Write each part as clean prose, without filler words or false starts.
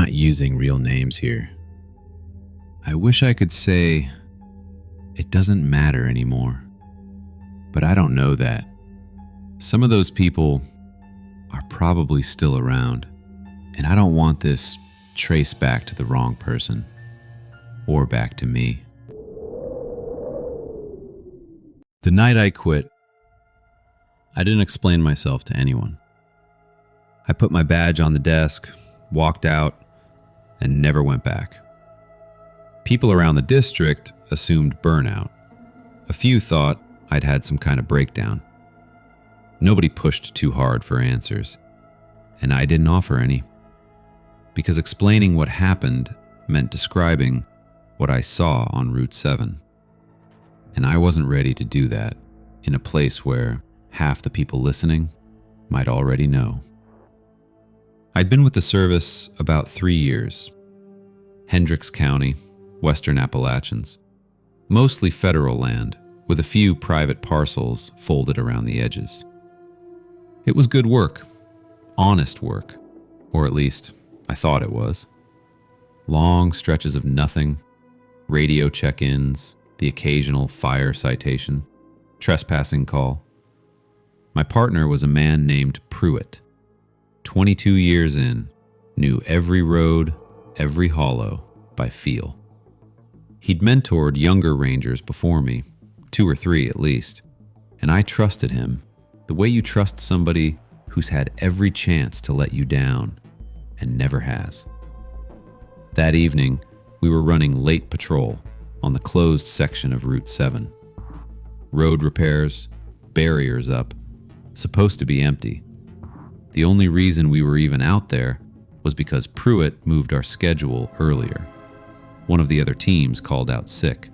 not using real names here. I wish I could say it doesn't matter anymore, but I don't know that. Some of those people are probably still around, and I don't want this traced back to the wrong person or back to me. The night I quit, I didn't explain myself to anyone. I put my badge on the desk, walked out, and never went back. People around the district assumed burnout. A few thought I'd had some kind of breakdown. Nobody pushed too hard for answers, and I didn't offer any, because explaining what happened meant describing what I saw on Route 7. And I wasn't ready to do that in a place where half the people listening might already know. I'd been with the service about 3 years. Hendricks County, Western Appalachians. Mostly federal land, with a few private parcels folded around the edges. It was good work, honest work, or at least I thought it was. Long stretches of nothing, radio check-ins, the occasional fire citation, trespassing call. My partner was a man named Pruitt. 22 years in, knew every road, every hollow by feel. He'd mentored younger rangers before me, 2 or 3 at least, and I trusted him the way you trust somebody who's had every chance to let you down and never has. That evening, we were running late patrol on the closed section of Route 7. Road repairs, barriers up, supposed to be empty. The only reason we were even out there was because Pruitt moved our schedule earlier. One of the other teams called out sick.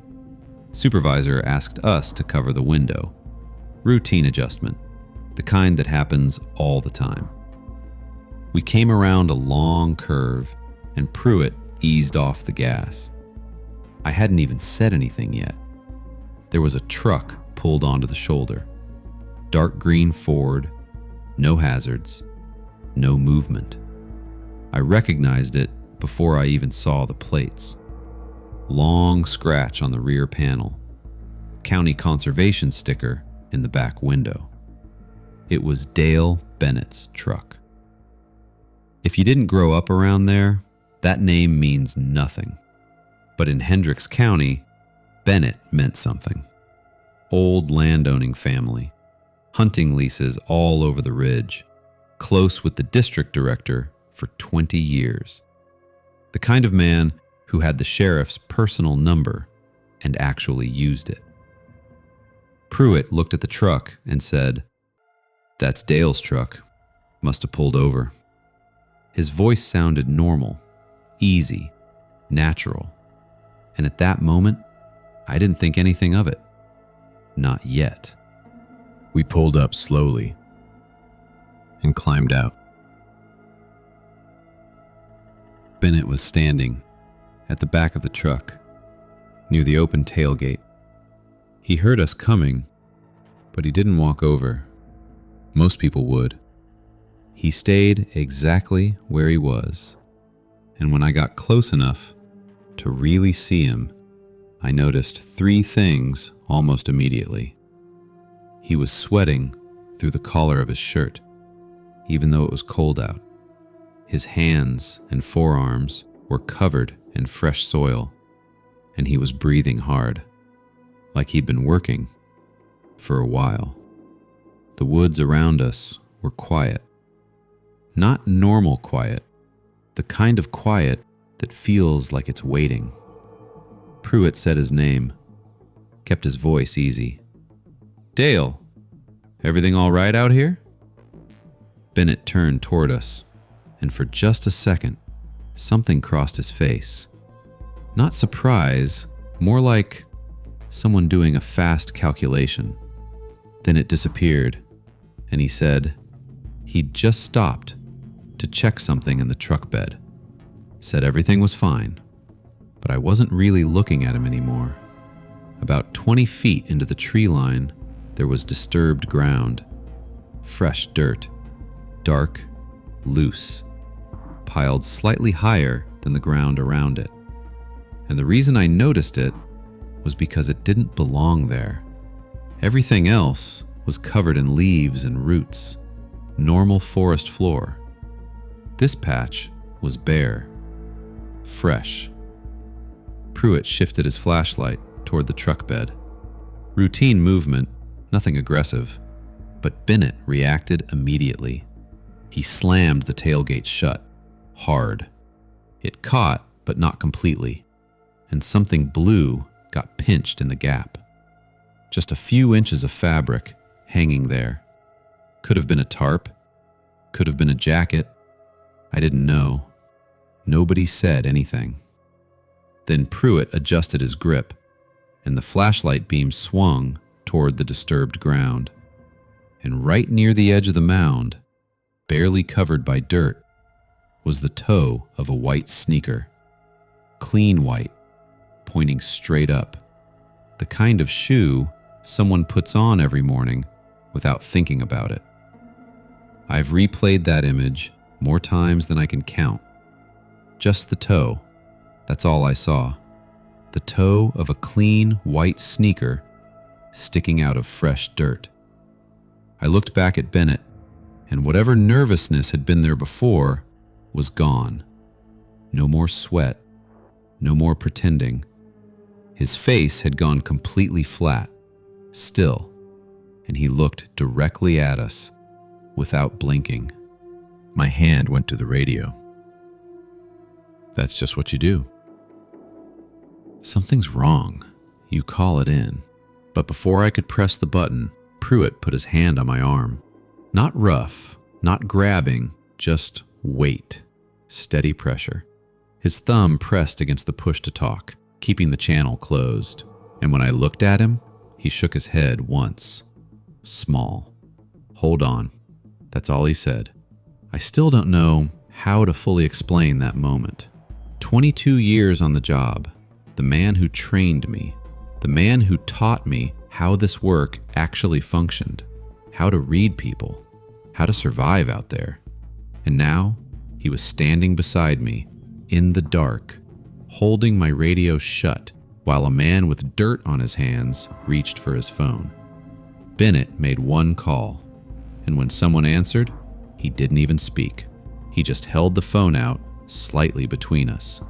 Supervisor asked us to cover the window. Routine adjustment, the kind that happens all the time. We came around a long curve, and Pruitt eased off the gas. I hadn't even said anything yet. There was a truck pulled onto the shoulder. Dark green Ford, no hazards, no movement. I recognized it before I even saw the plates. Long scratch on the rear panel. County conservation sticker in the back window. It was Dale Bennett's truck. If you didn't grow up around there, that name means nothing. But in Hendricks County, Bennett meant something. Old landowning family. Hunting leases all over the ridge. Close with the district director for 20 years. The kind of man who had the sheriff's personal number and actually used it. Pruitt looked at the truck and said, "That's Dale's truck. Must have pulled over." His voice sounded normal, easy, natural. And at that moment, I didn't think anything of it. Not yet. We pulled up slowly and climbed out. Bennett was standing at the back of the truck, near the open tailgate. He heard us coming, but he didn't walk over. Most people would. He stayed exactly where he was, and when I got close enough to really see him, I noticed 3 things almost immediately. He was sweating through the collar of his shirt, even though it was cold out. His hands and forearms were covered in fresh soil, and he was breathing hard, like he'd been working for a while. The woods around us were quiet. Not normal quiet, the kind of quiet that feels like it's waiting. Pruitt said his name, kept his voice easy. "Dale, everything all right out here?" Bennett turned toward us, and for just a second, something crossed his face. Not surprise, more like someone doing a fast calculation. Then it disappeared, and he said he'd just stopped to check something in the truck bed. Said everything was fine, but I wasn't really looking at him anymore. About 20 feet into the tree line, there was disturbed ground. Fresh dirt. Dark, loose. piled slightly higher than the ground around it. And the reason I noticed it was because it didn't belong there. Everything else was covered in leaves and roots, normal forest floor. This patch was bare, fresh. Pruitt shifted his flashlight toward the truck bed. Routine movement, nothing aggressive, but Bennett reacted immediately. He slammed the tailgate shut, hard. It caught, but not completely, and something blue got pinched in the gap. Just a few inches of fabric hanging there. Could have been a tarp, could have been a jacket. I didn't know. Nobody said anything. Then Pruitt adjusted his grip, and the flashlight beam swung toward the disturbed ground. And right near the edge of the mound, barely covered by dirt, was the toe of a white sneaker. Clean white, pointing straight up. The kind of shoe someone puts on every morning without thinking about it. I've replayed that image more times than I can count. Just the toe. That's all I saw. The toe of a clean white sneaker sticking out of fresh dirt. I looked back at Bennett, and whatever nervousness had been there before was gone. No more sweat. No more pretending. His face had gone completely flat, still, and he looked directly at us, without blinking. My hand went to the radio. That's just what you do. Something's wrong. You call it in. But before I could press the button, Pruitt put his hand on my arm. Not rough, not grabbing, just weight. Steady pressure. His thumb pressed against the push to talk, keeping the channel closed. And when I looked at him, he shook his head once. Small. Hold on. That's all he said. I still don't know how to fully explain that moment. 22 years on the job. The man who trained me. The man who taught me how this work actually functioned. How to read people. How to survive out there. And now, he was standing beside me, in the dark, holding my radio shut, while a man with dirt on his hands reached for his phone. Bennett made one call, and when someone answered, he didn't even speak. He just held the phone out, slightly between us.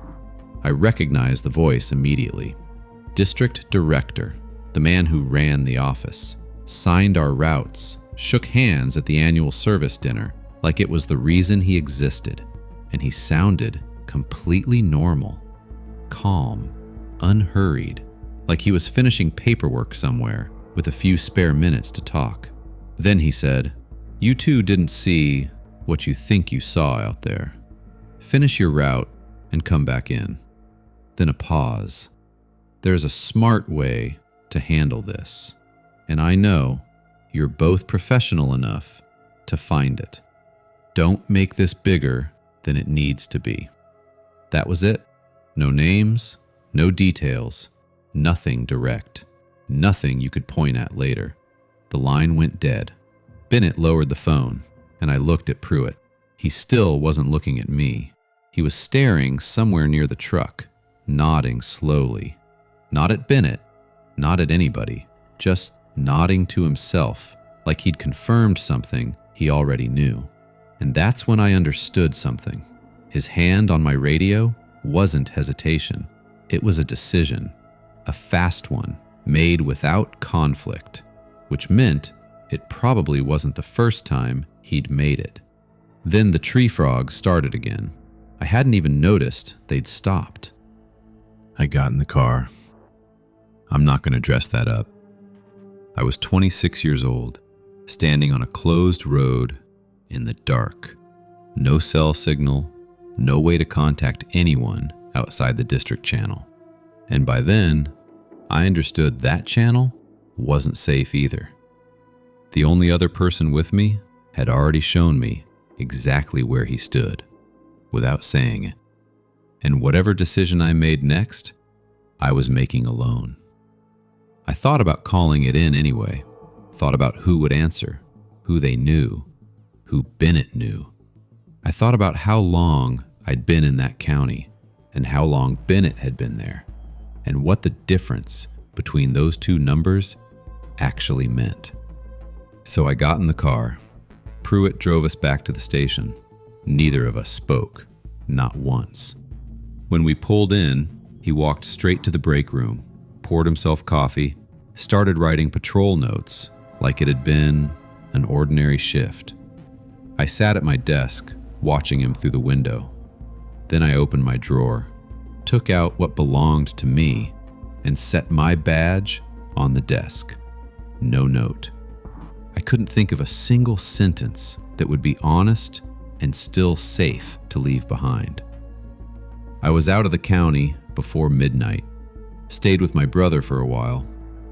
I recognized the voice immediately. District Director, the man who ran the office, signed our routes, shook hands at the annual service dinner like it was the reason he existed, and he sounded completely normal, calm, unhurried, like he was finishing paperwork somewhere with a few spare minutes to talk. Then he said, "You two didn't see what you think you saw out there. Finish your route and come back in." Then a pause. There's a smart way to handle this, and I know you're both professional enough to find it. Don't make this bigger than it needs to be. That was it. No names, no details, nothing direct, nothing you could point at later. The line went dead. Bennett lowered the phone, and I looked at Pruitt. He still wasn't looking at me. He was staring somewhere near the truck, nodding slowly. Not at Bennett, not at anybody, just nodding to himself, like he'd confirmed something he already knew. And that's when I understood something. His hand on my radio wasn't hesitation. It was a decision, a fast one, made without conflict, which meant it probably wasn't the first time he'd made it. Then the tree frogs started again. I hadn't even noticed they'd stopped. I got in the car. I'm not going to dress that up. I was 26 years old, standing on a closed road in the dark. No cell signal, no way to contact anyone outside the district channel. And by then, I understood that channel wasn't safe either. The only other person with me had already shown me exactly where he stood, without saying it. And whatever decision I made next, I was making alone. I thought about calling it in anyway, thought about who would answer, who they knew, who Bennett knew. I thought about how long I'd been in that county and how long Bennett had been there, and what the difference between those two numbers actually meant. So I got in the car. Pruitt drove us back to the station. Neither of us spoke, not once. When we pulled in, he walked straight to the break room, poured himself coffee, started writing patrol notes like it had been an ordinary shift. I sat at my desk, watching him through the window. Then I opened my drawer, took out what belonged to me, and set my badge on the desk. No note. I couldn't think of a single sentence that would be honest and still safe to leave behind. I was out of the county before midnight, stayed with my brother for a while,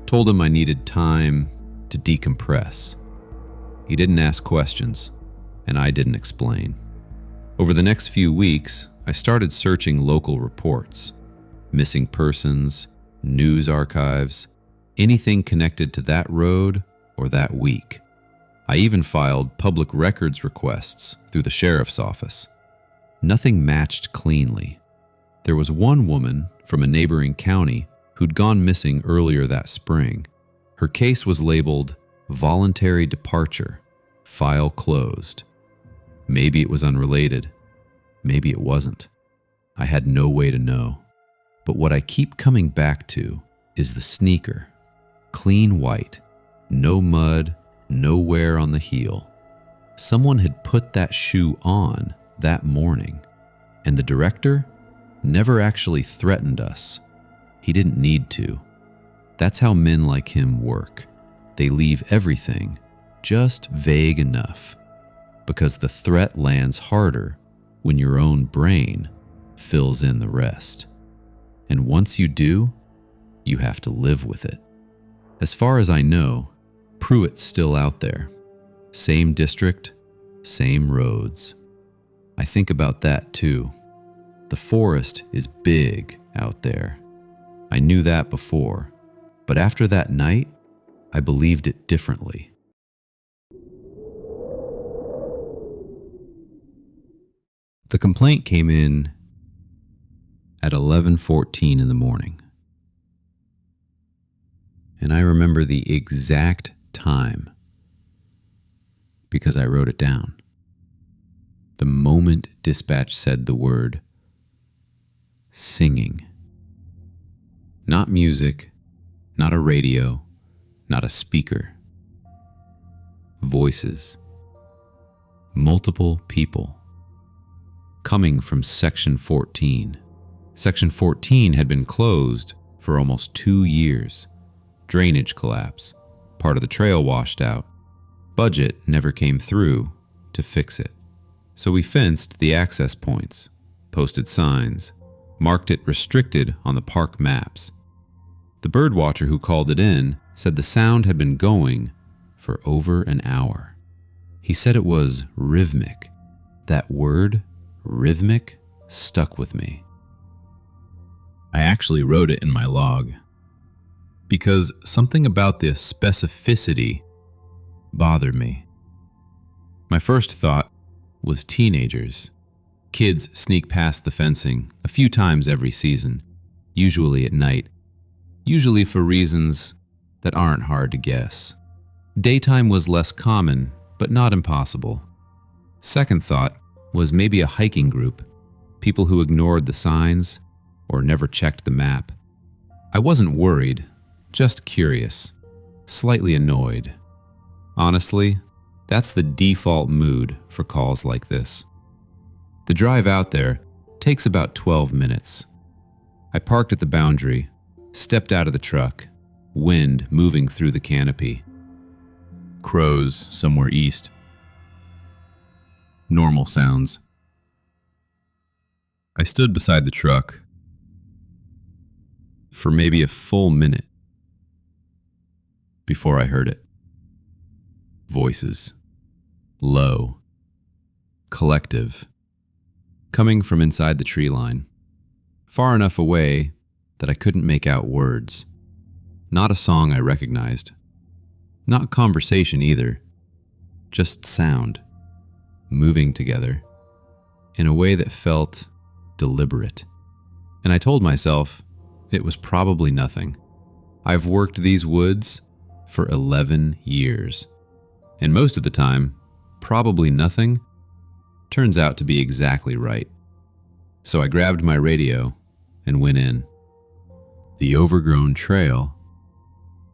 told him I needed time to decompress. He didn't ask questions, and I didn't explain. Over the next few weeks, I started searching local reports, missing persons, news archives, anything connected to that road or that week. I even filed public records requests through the sheriff's office. Nothing matched cleanly. There was one woman from a neighboring county who'd gone missing earlier that spring. Her case was labeled voluntary departure, file closed. Maybe it was unrelated. Maybe it wasn't. I had no way to know. But what I keep coming back to is the sneaker. Clean white, no mud, no wear on the heel. Someone had put that shoe on that morning, and the director never actually threatened us. He didn't need to. That's how men like him work. They leave everything just vague enough, because the threat lands harder when your own brain fills in the rest. And once you do, you have to live with it. As far as I know, Pruitt's still out there. Same district, same roads. I think about that too. The forest is big out there. I knew that before, but after that night, I believed it differently. The complaint came in at 11:14 in the morning. And I remember the exact time because I wrote it down. The moment dispatch said the word singing. Not music, not a radio, not a speaker. Voices. Multiple people. Coming from Section 14. Section 14 had been closed for almost 2 years. Drainage collapse. Part of the trail washed out. Budget never came through to fix it. So we fenced the access points, posted signs, marked it restricted on the park maps. The birdwatcher who called it in said the sound had been going for over an hour. He said it was rhythmic. That word, rhythmic, stuck with me. I actually wrote it in my log because something about the specificity bothered me. My first thought was teenagers. Kids sneak past the fencing a few times every season, usually at night, usually for reasons that aren't hard to guess. Daytime was less common, but not impossible. Second thought was maybe a hiking group, people who ignored the signs or never checked the map. I wasn't worried, just curious, slightly annoyed. Honestly, that's the default mood for calls like this. The drive out there takes about 12 minutes. I parked at the boundary, stepped out of the truck, wind moving through the canopy. Crows somewhere east. Normal sounds. I stood beside the truck for maybe a full minute before I heard it. Voices. Low. Collective. Coming from inside the tree line. Far enough away that I couldn't make out words. Not a song I recognized. Not conversation either. Just sound. Moving together. in a way that felt deliberate. And I told myself it was probably nothing. I've worked these woods for 11 years, and most of the time, probably nothing turns out to be exactly right. So I grabbed my radio and went in. The overgrown trail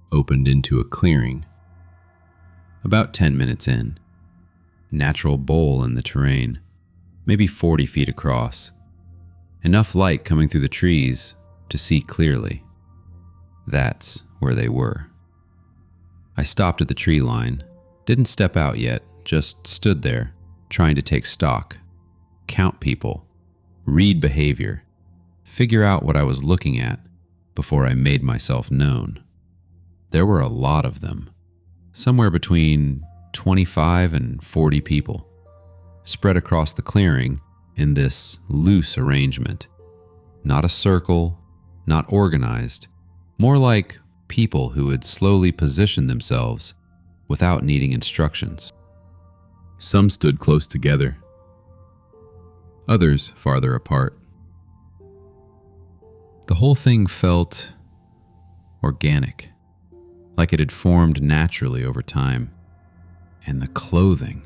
opened into a clearing. About 10 minutes in, natural bowl in the terrain, maybe 40 feet across. Enough light coming through the trees to see clearly. That's where they were. I stopped at the tree line, didn't step out yet, just stood there, trying to take stock, count people, read behavior, figure out what I was looking at before I made myself known. There were a lot of them, somewhere between 25 and 40 people, spread across the clearing in this loose arrangement. Not a circle, not organized, more like people who had slowly positioned themselves without needing instructions. Some stood close together, others farther apart. The whole thing felt organic, like it had formed naturally over time. And the clothing,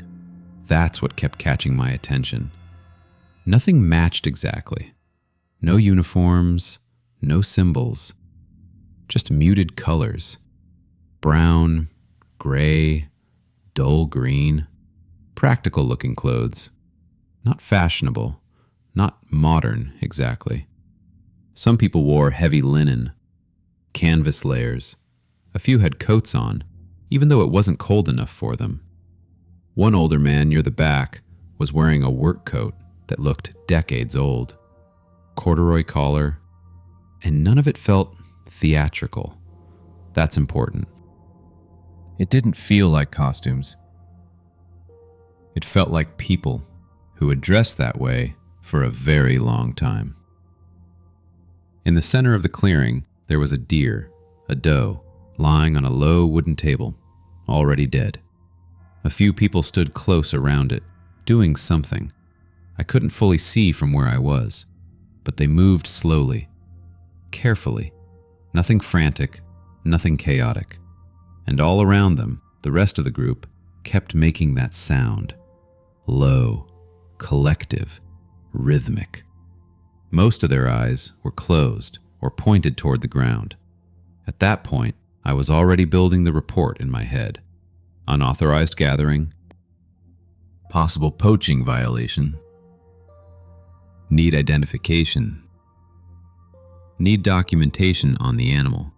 that's what kept catching my attention. Nothing matched exactly. No uniforms, no symbols, just muted colors. Brown, gray, dull green, practical-looking clothes. Not fashionable, not modern exactly. Some people wore heavy linen, canvas layers. A few had coats on, even though it wasn't cold enough for them. One older man near the back was wearing a work coat that looked decades old, corduroy collar, and none of it felt theatrical. That's important. It didn't feel like costumes. It felt like people who had dressed that way for a very long time. In the center of the clearing, there was a deer, a doe, lying on a low wooden table, already dead. A few people stood close around it, doing something. I couldn't fully see from where I was, but they moved slowly, carefully, nothing frantic, nothing chaotic. And all around them, the rest of the group kept making that sound. Low, collective, rhythmic. Most of their eyes were closed or pointed toward the ground. At that point, I was already building the report in my head. Unauthorized gathering, possible poaching violation, need identification, need documentation on the animal.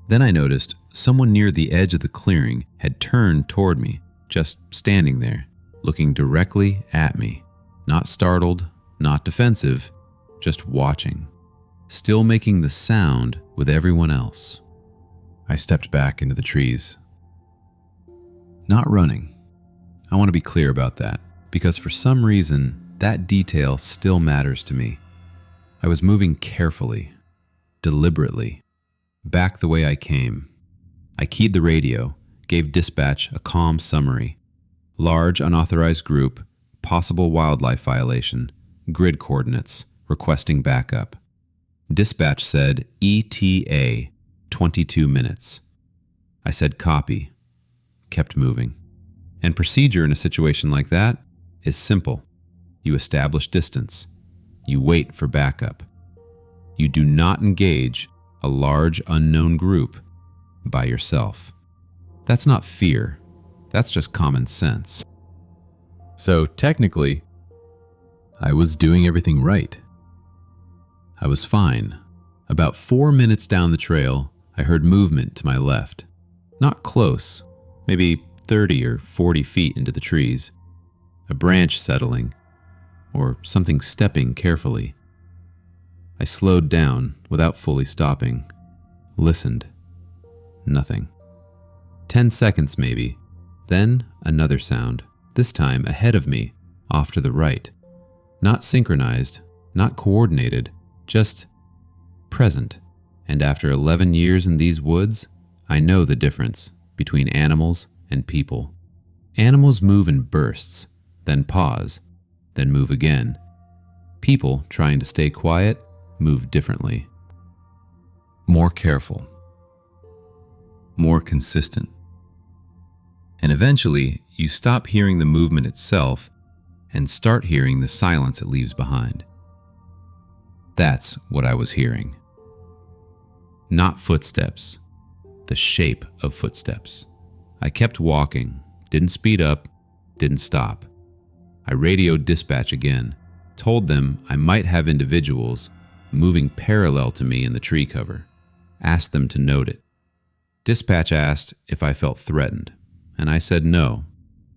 Then I noticed someone near the edge of the clearing had turned toward me, just standing there, looking directly at me. Not startled, not defensive, just watching, still making the sound with everyone else. I stepped back into the trees. Not running. I want to be clear about that, because for some reason, that detail still matters to me. I was moving carefully, deliberately, back the way I came. I keyed the radio, gave dispatch a calm summary. Large unauthorized group, possible wildlife violation, grid coordinates, requesting backup. Dispatch said ETA, 22 minutes. I said copy, kept moving. And procedure in a situation like that is simple. You establish distance. You wait for backup. You do not engage a large unknown group by yourself. That's not fear. That's just common sense. So technically, I was doing everything right. I was fine. About 4 minutes down the trail, I heard movement to my left. Not close, maybe 30 or 40 feet into the trees. A branch settling, or something stepping carefully. I slowed down without fully stopping. Listened. Nothing. 10 seconds maybe. Then another sound, this time ahead of me, off to the right. Not synchronized, not coordinated, just present. And after 11 years in these woods, I know the difference between animals and people. Animals move in bursts, then pause, then move again. People trying to stay quiet move differently. More careful. More consistent. And eventually, you stop hearing the movement itself and start hearing the silence it leaves behind. That's what I was hearing. Not footsteps, the shape of footsteps. I kept walking, didn't speed up, didn't stop. I radioed dispatch again, told them I might have individuals moving parallel to me in the tree cover, asked them to note it. Dispatch asked if I felt threatened, and I said no,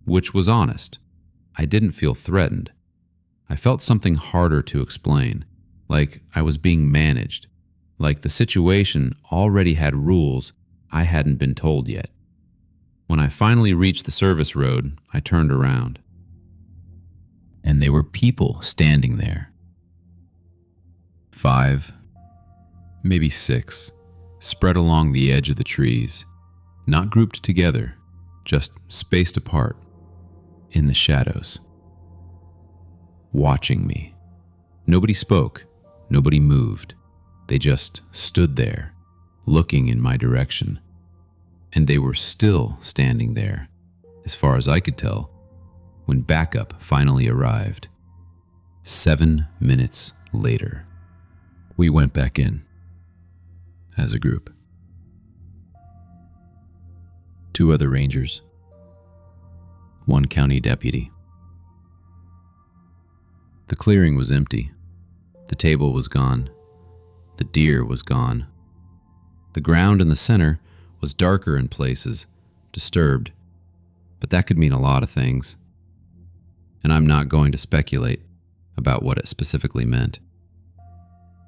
which was honest. I didn't feel threatened. I felt something harder to explain, like I was being managed, like the situation already had rules I hadn't been told yet. When I finally reached the service road, I turned around. And there were people standing there. 5, maybe 6, spread along the edge of the trees, not grouped together, just spaced apart, in the shadows. Watching me. Nobody spoke, nobody moved. They just stood there, looking in my direction. And they were still standing there, as far as I could tell, when backup finally arrived. 7 minutes later. We went back in, as a group. 2 other rangers, 1 county deputy. The clearing was empty. The table was gone. The deer was gone. The ground in the center was darker in places, disturbed, but that could mean a lot of things. And I'm not going to speculate about what it specifically meant.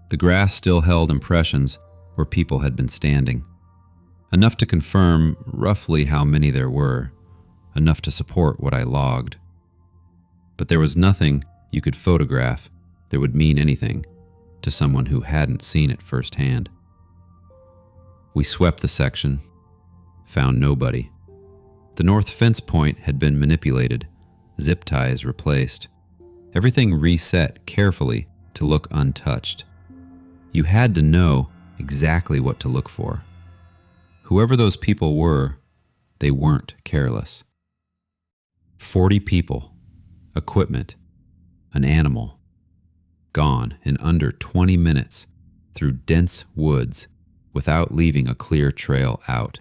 The grass still held impressions where people had been standing, enough to confirm roughly how many there were, enough to support what I logged. But there was nothing you could photograph that would mean anything to someone who hadn't seen it firsthand. We swept the section, found nobody. The north fence point had been manipulated, zip ties replaced, everything reset carefully to look untouched. You had to know exactly what to look for. Whoever those people were, they weren't careless. 40 people, equipment, an animal, gone in under 20 minutes through dense woods without leaving a clear trail out.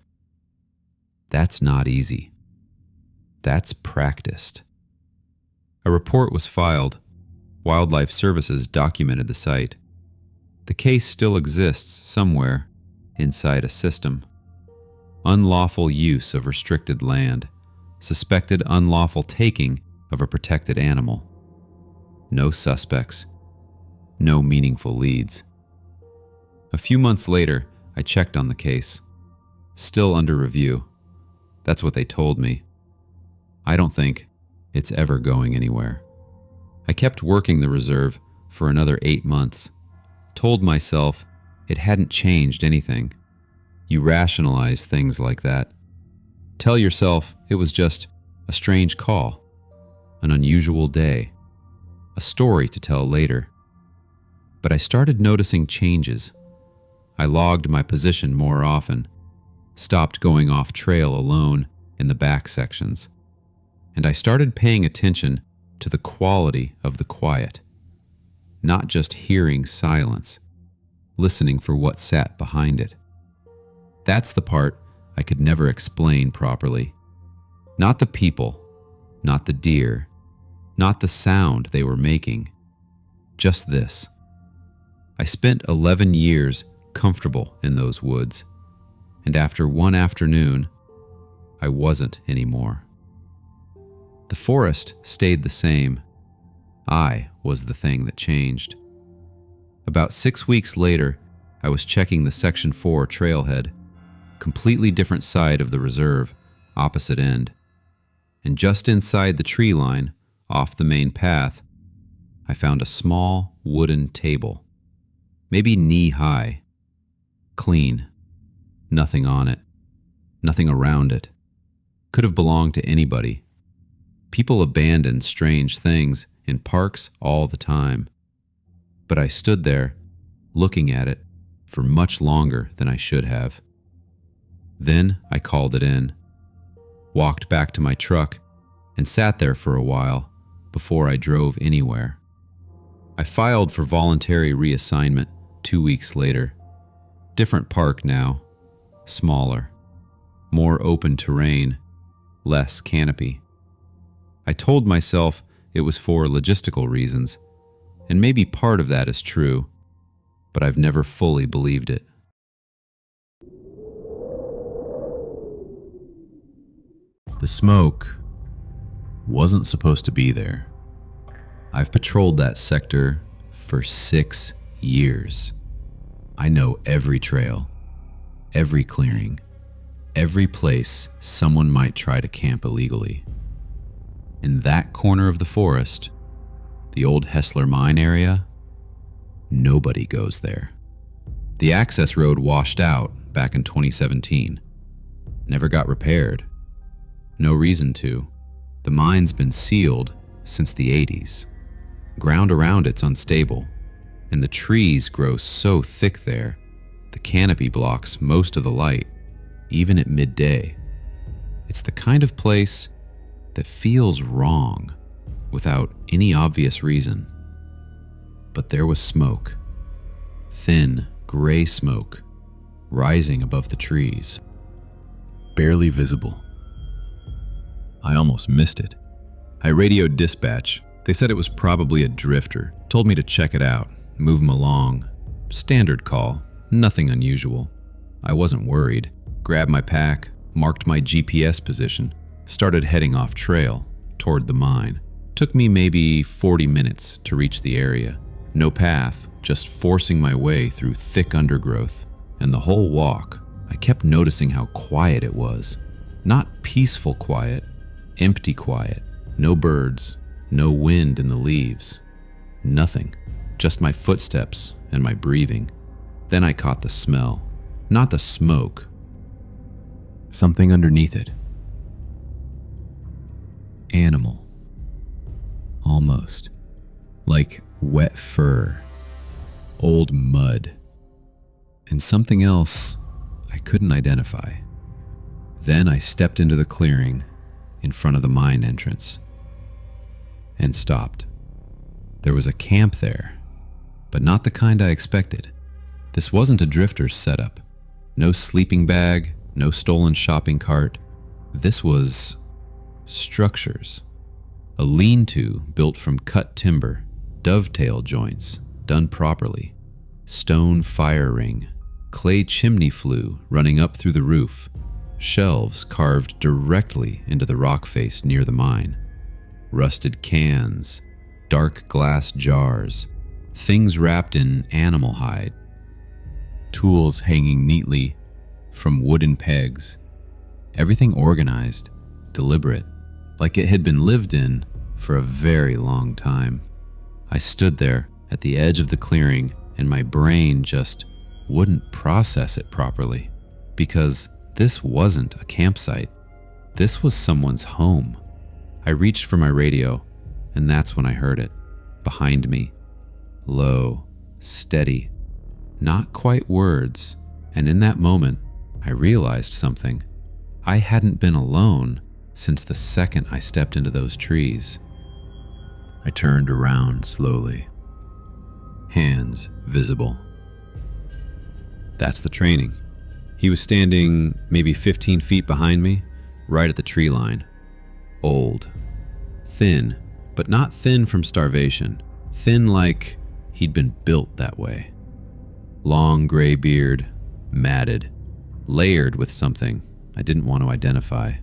That's not easy. That's practiced. A report was filed. Wildlife Services documented the site. The case still exists somewhere inside a system. Unlawful use of restricted land. Suspected unlawful taking of a protected animal. No suspects. No meaningful leads. A few months later, I checked on the case. Still under review. That's what they told me. I don't think it's ever going anywhere. I kept working the reserve for another 8 months. Told myself it hadn't changed anything. You rationalize things like that. Tell yourself it was just a strange call, an unusual day, a story to tell later. But I started noticing changes. I logged my position more often, stopped going off trail alone in the back sections, and I started paying attention to the quality of the quiet, not just hearing silence, listening for what sat behind it. That's the part I could never explain properly. Not the people, not the deer, not the sound they were making. Just this. I spent 11 years comfortable in those woods, and after one afternoon, I wasn't anymore. The forest stayed the same. I was the thing that changed. About 6 weeks later, I was checking the Section 4 trailhead, completely different side of the reserve, opposite end. And just inside the tree line, off the main path, I found a small wooden table, maybe knee-high, clean, nothing on it, nothing around it. Could have belonged to anybody. People abandon strange things in parks all the time. but I stood there, looking at it, for much longer than I should have. Then I called it in, walked back to my truck, and sat there for a while before I drove anywhere. I filed for voluntary reassignment 2 weeks later. Different park now, smaller, more open terrain, less canopy. I told myself it was for logistical reasons, and maybe part of that is true, but I've never fully believed it. The smoke wasn't supposed to be there. I've patrolled that sector for 6 years. I know every trail, every clearing, every place someone might try to camp illegally. In that corner of the forest, the old Hessler mine area, nobody goes there. The access road washed out back in 2017. Never got repaired. No reason to. The mine's been sealed since the 80s. Ground around it's unstable, and the trees grow so thick there, the canopy blocks most of the light, even at midday. It's the kind of place that feels wrong without any obvious reason. But there was smoke, thin, gray smoke, rising above the trees, barely visible. I almost missed it. I radioed dispatch. They said it was probably a drifter, told me to check it out, move him along. Standard call, nothing unusual. I wasn't worried. Grabbed my pack, marked my GPS position, started heading off trail toward the mine. Took me maybe 40 minutes to reach the area. No path, just forcing my way through thick undergrowth. And the whole walk, I kept noticing how quiet it was. Not peaceful quiet, empty quiet. No birds, no wind in the leaves. Nothing, just my footsteps and my breathing. Then I caught the smell, not the smoke. Something underneath it. Animal. Almost. Like wet fur. Old mud. And something else I couldn't identify. Then I stepped into the clearing in front of the mine entrance and stopped. There was a camp there, but not the kind I expected. This wasn't a drifter's setup. No sleeping bag, no stolen shopping cart. This was structures. A lean-to built from cut timber, dovetail joints done properly, stone fire ring, clay chimney flue running up through the roof, shelves carved directly into the rock face near the mine, rusted cans, dark glass jars, things wrapped in animal hide, tools hanging neatly from wooden pegs, everything organized, deliberate, like it had been lived in for a very long time. I stood there at the edge of the clearing, and my brain just wouldn't process it properly, because this wasn't a campsite. This was someone's home. I reached for my radio, and that's when I heard it, behind me. Low, steady, not quite words, and in that moment, I realized something. I hadn't been alone since the second I stepped into those trees. I turned around slowly, hands visible. That's the training. He was standing maybe 15 feet behind me, right at the tree line. Old, thin, but not thin from starvation. Thin like he'd been built that way. Long gray beard, matted, layered with something I didn't want to identify.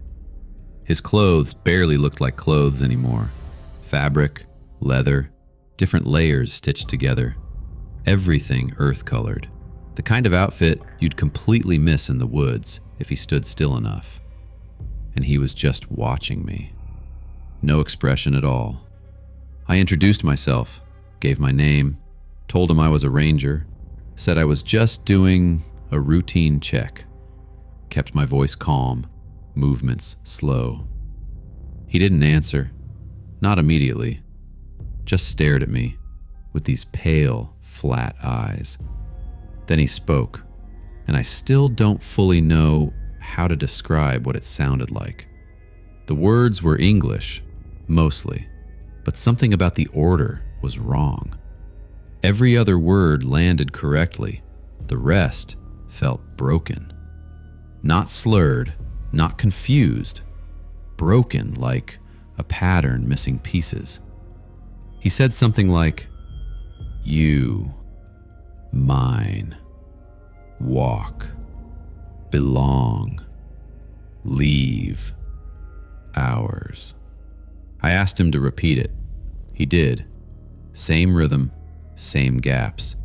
His clothes barely looked like clothes anymore. Fabric, leather, different layers stitched together. Everything earth-colored. The kind of outfit you'd completely miss in the woods if he stood still enough. And he was just watching me. No expression at all. I introduced myself, gave my name, told him I was a ranger, said I was just doing a routine check. Kept my voice calm, movements slow. He didn't answer, not immediately. Just stared at me with these pale, flat eyes. Then he spoke, and I still don't fully know how to describe what it sounded like. The words were English, mostly, but something about the order was wrong. Every other word landed correctly. The rest felt broken. Not slurred, not confused. Broken, like a pattern missing pieces. He said something like, "You, mine, walk, belong, leave, ours." I asked him to repeat it. He did. Same rhythm, same gaps.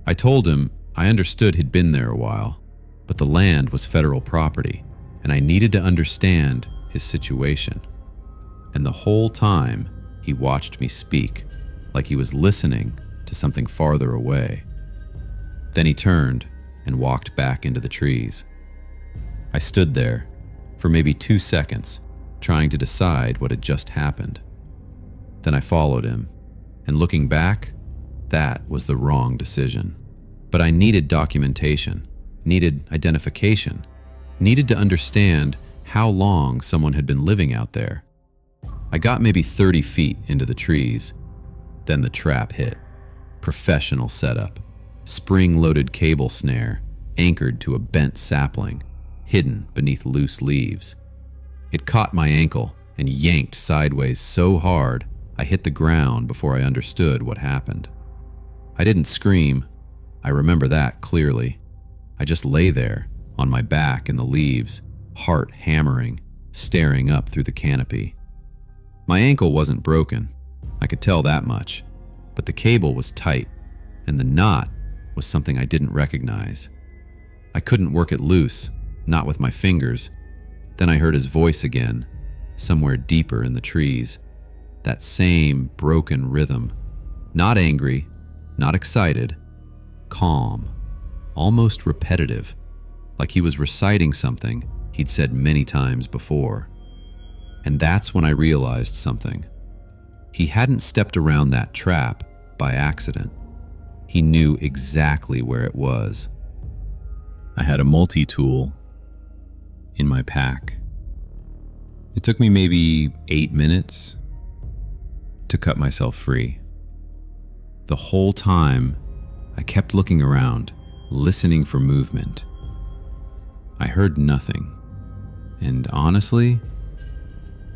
I told him I understood he'd been there a while, but the land was federal property, and I needed to understand his situation. And the whole time, he watched me speak, like he was listening to something farther away. Then he turned and walked back into the trees. I stood there for maybe 2 seconds, trying to decide what had just happened. Then I followed him, and looking back, that was the wrong decision. But I needed documentation, needed identification, needed to understand how long someone had been living out there. I got maybe 30 feet into the trees. Then the trap hit. Professional setup. Spring-loaded cable snare, anchored to a bent sapling, hidden beneath loose leaves. It caught my ankle and yanked sideways so hard I hit the ground before I understood what happened. I didn't scream. I remember that clearly. I just lay there, on my back in the leaves, heart hammering, staring up through the canopy. My ankle wasn't broken, I could tell that much, but the cable was tight, and the knot was something I didn't recognize. I couldn't work it loose, not with my fingers. Then I heard his voice again, somewhere deeper in the trees. That same broken rhythm. Not angry, not excited, calm, almost repetitive, like he was reciting something he'd said many times before. And that's when I realized something. He hadn't stepped around that trap by accident. He knew exactly where it was. I had a multi-tool in my pack. It took me maybe 8 minutes to cut myself free. The whole time, I kept looking around, listening for movement. I heard nothing, and honestly,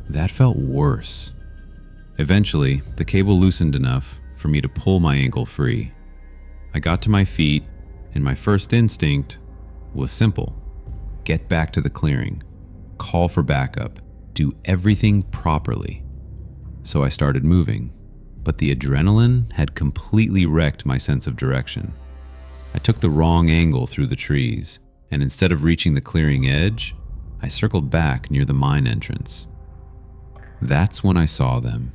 that felt worse. Eventually, the cable loosened enough for me to pull my ankle free. I got to my feet, and my first instinct was simple. Get back to the clearing, call for backup, do everything properly. So I started moving, but the adrenaline had completely wrecked my sense of direction. I took the wrong angle through the trees, and instead of reaching the clearing edge, I circled back near the mine entrance. That's when I saw them.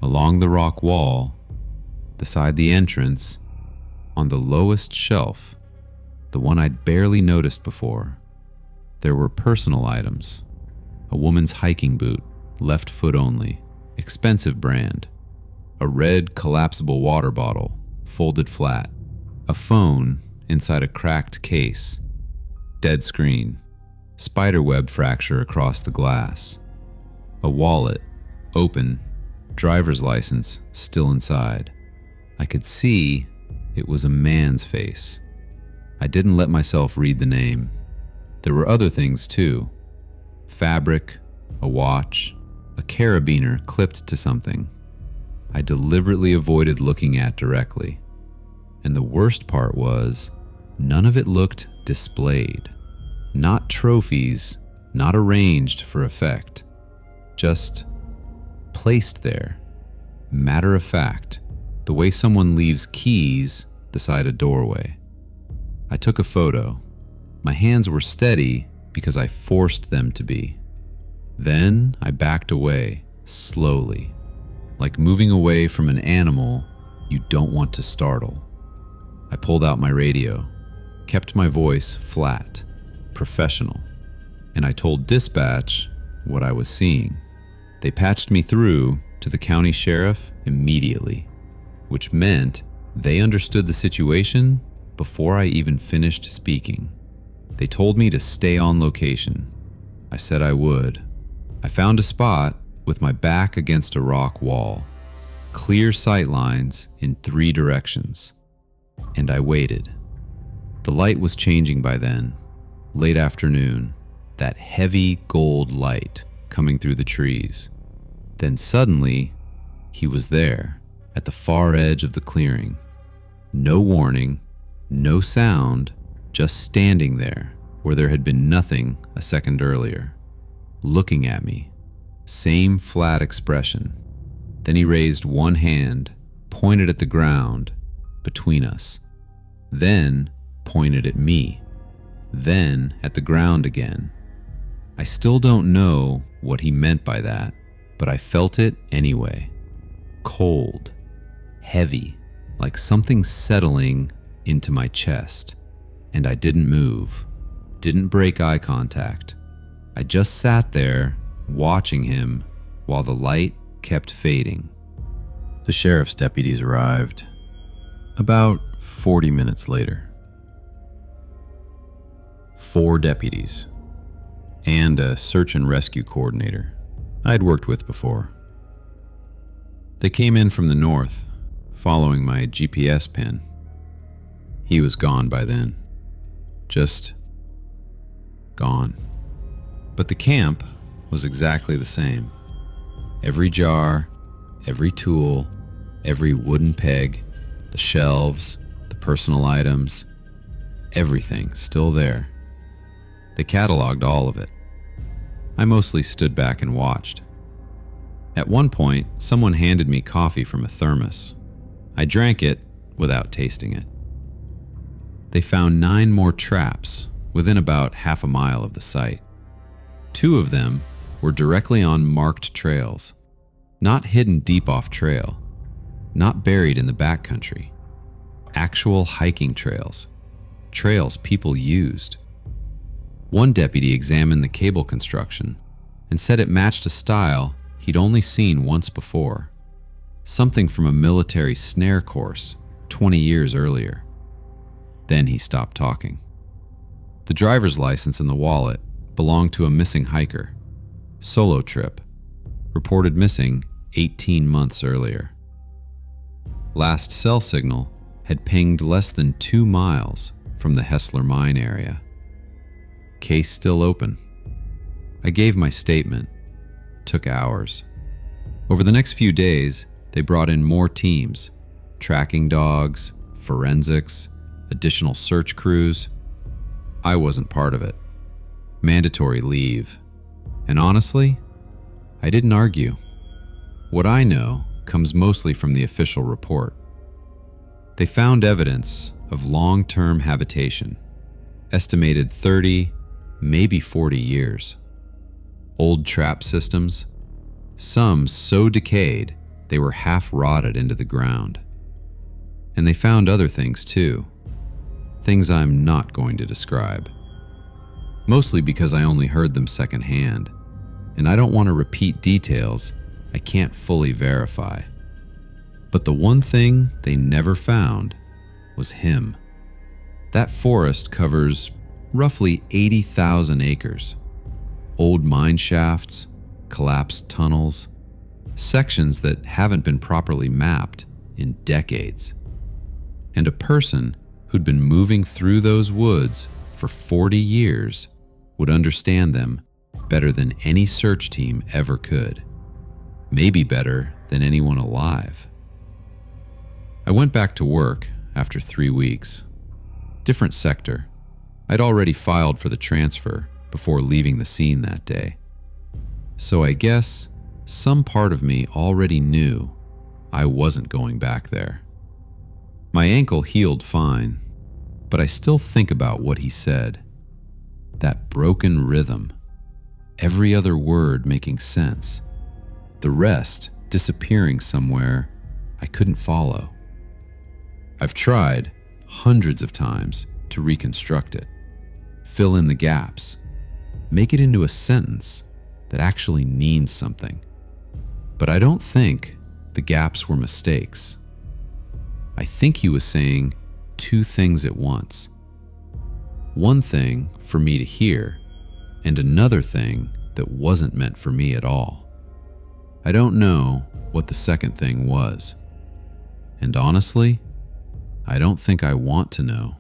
Along the rock wall, beside the entrance, on the lowest shelf, the one I'd barely noticed before, there were personal items. A woman's hiking boot, left foot only, expensive brand. A red collapsible water bottle, folded flat. A phone inside a cracked case. Dead screen. Spiderweb fracture across the glass. A wallet, open. Driver's license still inside. I could see it was a man's face. I didn't let myself read the name. There were other things too. Fabric, a watch, a carabiner clipped to something. I deliberately avoided looking at directly. And the worst part was, none of it looked displayed. Not trophies, not arranged for effect. Just placed there. Matter of fact, the way someone leaves keys beside a doorway. I took a photo. My hands were steady because I forced them to be. Then I backed away, slowly, like moving away from an animal you don't want to startle. I pulled out my radio, kept my voice flat, professional, and I told dispatch what I was seeing. They patched me through to the county sheriff immediately, which meant They understood the situation before I even finished speaking. They told me to stay on location. I said I would. I found a spot with my back against a rock wall, clear sight lines in 3 directions, and I waited. The light was changing by then, late afternoon, that heavy gold light coming through the trees. Then suddenly, he was there, at the far edge of the clearing. No warning, no sound, just standing there where there had been nothing a second earlier, looking at me, same flat expression. Then he raised one hand, pointed at the ground between us, then pointed at me, then at the ground again. I still don't know what he meant by that, but I felt it anyway. Cold, heavy, like something settling into my chest, and I didn't move, didn't break eye contact. I just sat there watching him while the light kept fading. The sheriff's deputies arrived about 40 minutes later. 4 deputies and a search and rescue coordinator I'd worked with before. They came in from the north, following my GPS pin. He was gone by then. Just gone. But the camp was exactly the same. Every jar, every tool, every wooden peg, the shelves, the personal items, everything still there. They cataloged all of it. I mostly stood back and watched. At one point, someone handed me coffee from a thermos. I drank it without tasting it. They found 9 more traps within about half a mile of the site. 2 of them were directly on marked trails, not hidden deep off trail, not buried in the backcountry. Actual hiking trails, trails people used. One deputy examined the cable construction and said it matched a style he'd only seen once before, something from a military snare course 20 years earlier. Then he stopped talking. The driver's license in the wallet belonged to a missing hiker, solo trip, reported missing 18 months earlier. Last cell signal had pinged less than 2 miles from the Hessler mine area. Case still open. I gave my statement. Took hours. Over the next few days, they brought in more teams, tracking dogs, forensics, additional search crews. I wasn't part of it. Mandatory leave. And honestly, I didn't argue. What I know comes mostly from the official report. They found evidence of long-term habitation, estimated 30, maybe 40 years. Old trap systems, some so decayed they were half rotted into the ground. And they found other things too, things I'm not going to describe. Mostly because I only heard them secondhand, and I don't want to repeat details I can't fully verify. But the one thing they never found was him. That forest covers roughly 80,000 acres. Old mine shafts, collapsed tunnels, sections that haven't been properly mapped in decades. And a person who'd been moving through those woods for 40 years would understand them better than any search team ever could. Maybe better than anyone alive. I went back to work after 3 weeks. Different sector. I'd already filed for the transfer before leaving the scene that day. So I guess some part of me already knew I wasn't going back there. My ankle healed fine, but I still think about what he said. That broken rhythm, every other word making sense, the rest disappearing somewhere I couldn't follow. I've tried hundreds of times to reconstruct it, fill in the gaps, make it into a sentence that actually means something. But I don't think the gaps were mistakes. I think he was saying two things at once. One thing for me to hear, and another thing that wasn't meant for me at all. I don't know what the second thing was. And honestly, I don't think I want to know.